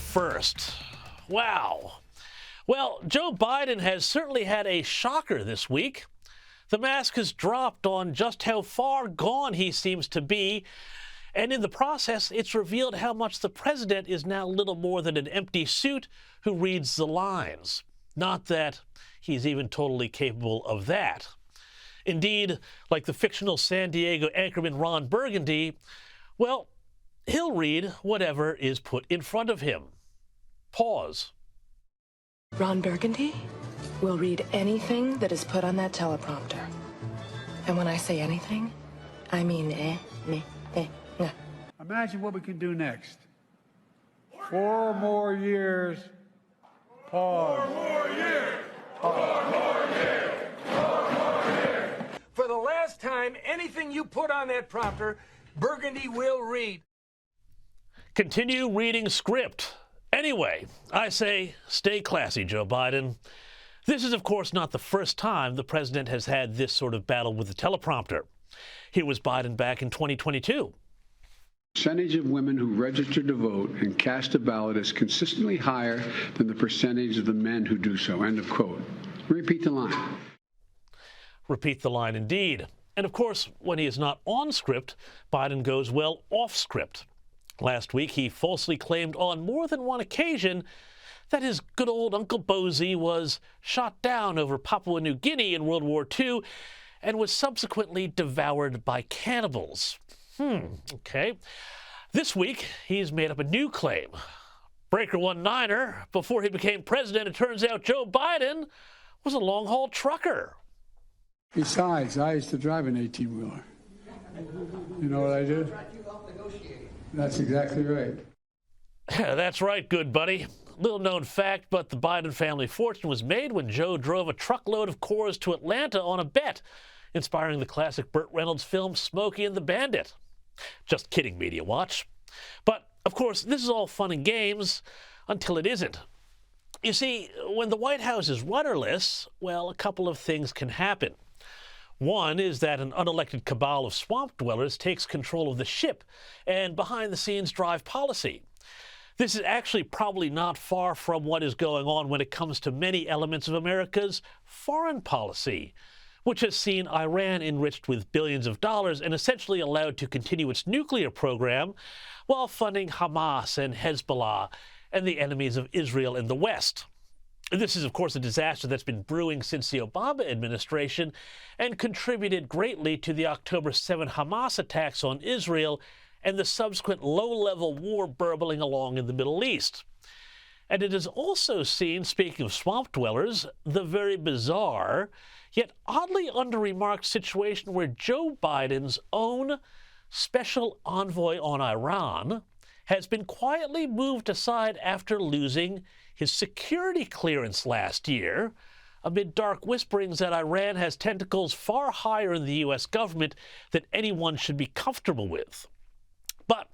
first. Wow. Well, Joe Biden has certainly had a shocker this week. The mask has dropped on just how far gone he seems to be, and in the process, it's revealed how much the president is now little more than an empty suit who reads the lines. Not that he's even totally capable of that. Indeed, like the fictional San Diego anchorman Ron Burgundy, well, he'll read whatever is put in front of him. Pause. Ron Burgundy will read anything that is put on that teleprompter. And when I say anything, I mean nah. Imagine what we can do next. 4 more years. Pause. 4 more years. 4 more years. 4 more years. For the last time, anything you put on that prompter, Burgundy will read. Continue reading script. Anyway, I say stay classy, Joe Biden. This is, of course, not the first time the president has had this sort of battle with the teleprompter. Here was Biden back in 2022. Percentage of women who register to vote and cast a ballot is consistently higher than the percentage of the men who do so. End of quote. Repeat the line. Repeat the line indeed. And of course, when he is not on script, Biden goes well off script. Last week, he falsely claimed on more than one occasion that his good old Uncle Bosie was shot down over Papua New Guinea in World War II and was subsequently devoured by cannibals. Okay. This week, he's made up a new claim. Breaker 1-9er, before he became president, it turns out Joe Biden was a long-haul trucker. Besides, I used to drive an 18-wheeler. You know what I did? That's exactly right. That's right, good buddy. Little known fact, but the Biden family fortune was made when Joe drove a truckload of Coors to Atlanta on a bet, inspiring the classic Burt Reynolds film Smokey and the Bandit. Just kidding, Media Watch. But, of course, this is all fun and games until it isn't. You see, when the White House is rudderless, well, a couple of things can happen. One is that an unelected cabal of swamp dwellers takes control of the ship and behind-the-scenes drive policy. This is actually probably not far from what is going on when it comes to many elements of America's foreign policy, which has seen Iran enriched with billions of dollars and essentially allowed to continue its nuclear program while funding Hamas and Hezbollah and the enemies of Israel in the West. This is, of course, a disaster that's been brewing since the Obama administration and contributed greatly to the October 7 Hamas attacks on Israel and the subsequent low-level war burbling along in the Middle East. And it has also seen, speaking of swamp dwellers, the very bizarre, yet oddly under-remarked situation where Joe Biden's own special envoy on Iran has been quietly moved aside after losing his security clearance last year, amid dark whisperings that Iran has tentacles far higher in the U.S. government than anyone should be comfortable with. But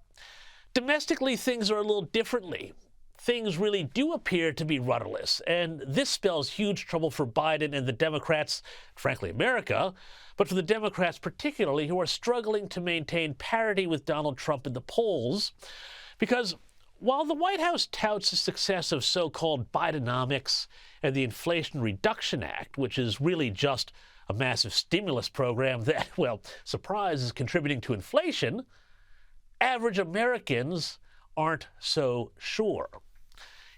domestically, things are a little differently. Things really do appear to be rudderless, and this spells huge trouble for Biden and the Democrats, frankly America, but for the Democrats particularly, who are struggling to maintain parity with Donald Trump in the polls, because while the White House touts the success of so-called Bidenomics and the Inflation Reduction Act, which is really just a massive stimulus program that, well, surprise, is contributing to inflation, average Americans aren't so sure.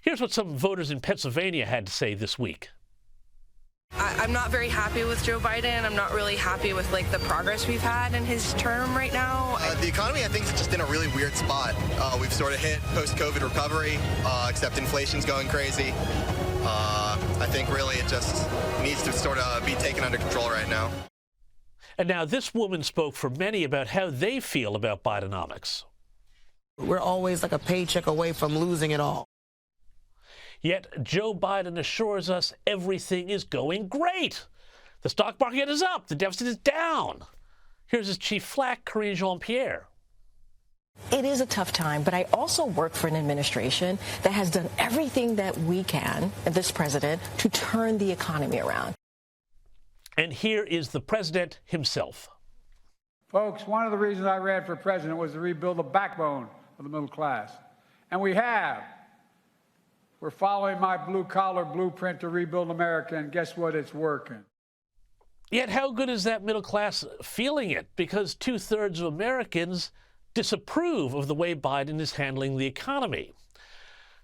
Here's what some voters in Pennsylvania had to say this week. I'm not very happy with Joe Biden. I'm not really happy with the progress we've had in his term right now. The economy, I think, is just in a really weird spot. We've sort of hit post-COVID recovery, except inflation's going crazy. I think really it just needs to sort of be taken under control right now. And now this woman spoke for many about how they feel about Bidenomics. We're always like a paycheck away from losing it all. Yet Joe Biden assures us everything is going great. The stock market is up. The deficit is down. Here's his chief flack, Karine Jean-Pierre. It is a tough time, but I also work for an administration that has done everything that we can, and this president, to turn the economy around. And here is the president himself. Folks, one of the reasons I ran for president was to rebuild the backbone of the middle class. And we have. We're following my blue-collar blueprint to rebuild America, and guess what? It's working. Yet how good is that middle class feeling it? Because 2/3 of Americans disapprove of the way Biden is handling the economy.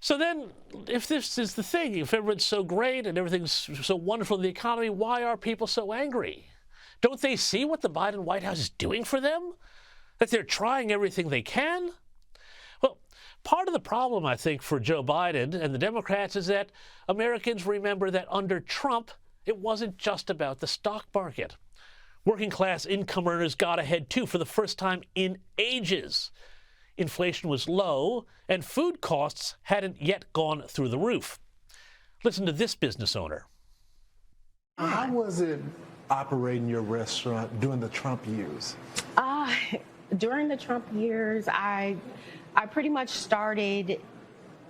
So then, if this is the thing, if everyone's so great and everything's so wonderful in the economy, why are people so angry? Don't they see what the Biden White House is doing for them? That they're trying everything they can? Well, part of the problem, I think, for Joe Biden and the Democrats is that Americans remember that under Trump, it wasn't just about the stock market. Working class income earners got ahead, too, for the first time in ages. Inflation was low, and food costs hadn't yet gone through the roof. Listen to this business owner. How was it operating your restaurant during the Trump years? During the Trump years, I pretty much started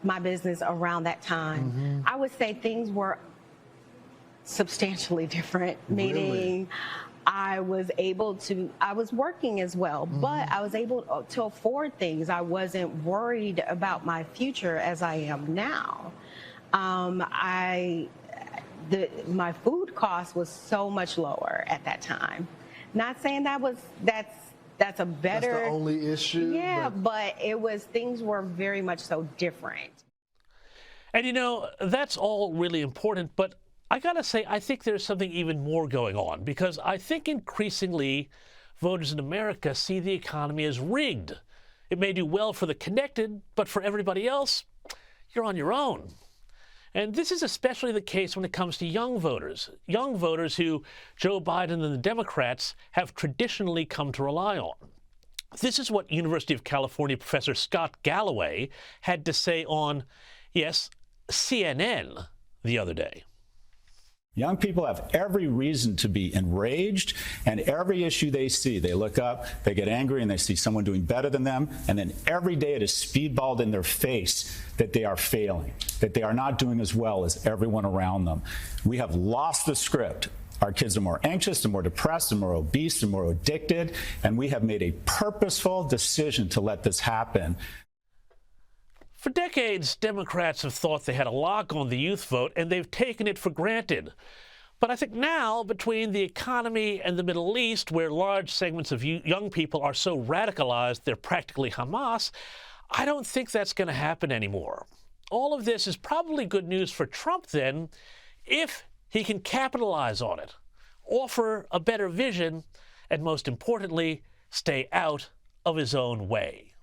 my business around that time. Mm-hmm. I would say things were substantially different, meaning Really? I was working as well, but I was able to afford things. I wasn't worried about my future as I am now. My food cost was so much lower at that time. Not saying that's a better. That's the only issue. Yeah, but things were very much so different. And you know, that's all really important, but I gotta say, I think there's something even more going on, because I think increasingly voters in America see the economy as rigged. It may do well for the connected, but for everybody else, you're on your own. And this is especially the case when it comes to young voters who Joe Biden and the Democrats have traditionally come to rely on. This is what University of California professor Scott Galloway had to say on, yes, CNN the other day. Young people have every reason to be enraged, and every issue they see, they look up, they get angry, and they see someone doing better than them, and then every day it is speedballed in their face that they are failing, that they are not doing as well as everyone around them. We have lost the script. Our kids are more anxious and more depressed and more obese and more addicted, and we have made a purposeful decision to let this happen. For decades, Democrats have thought they had a lock on the youth vote, and they've taken it for granted. But I think now, between the economy and the Middle East, where large segments of young people are so radicalized they're practically Hamas, I don't think that's going to happen anymore. All of this is probably good news for Trump, then, if he can capitalize on it, offer a better vision, and most importantly, stay out of his own way.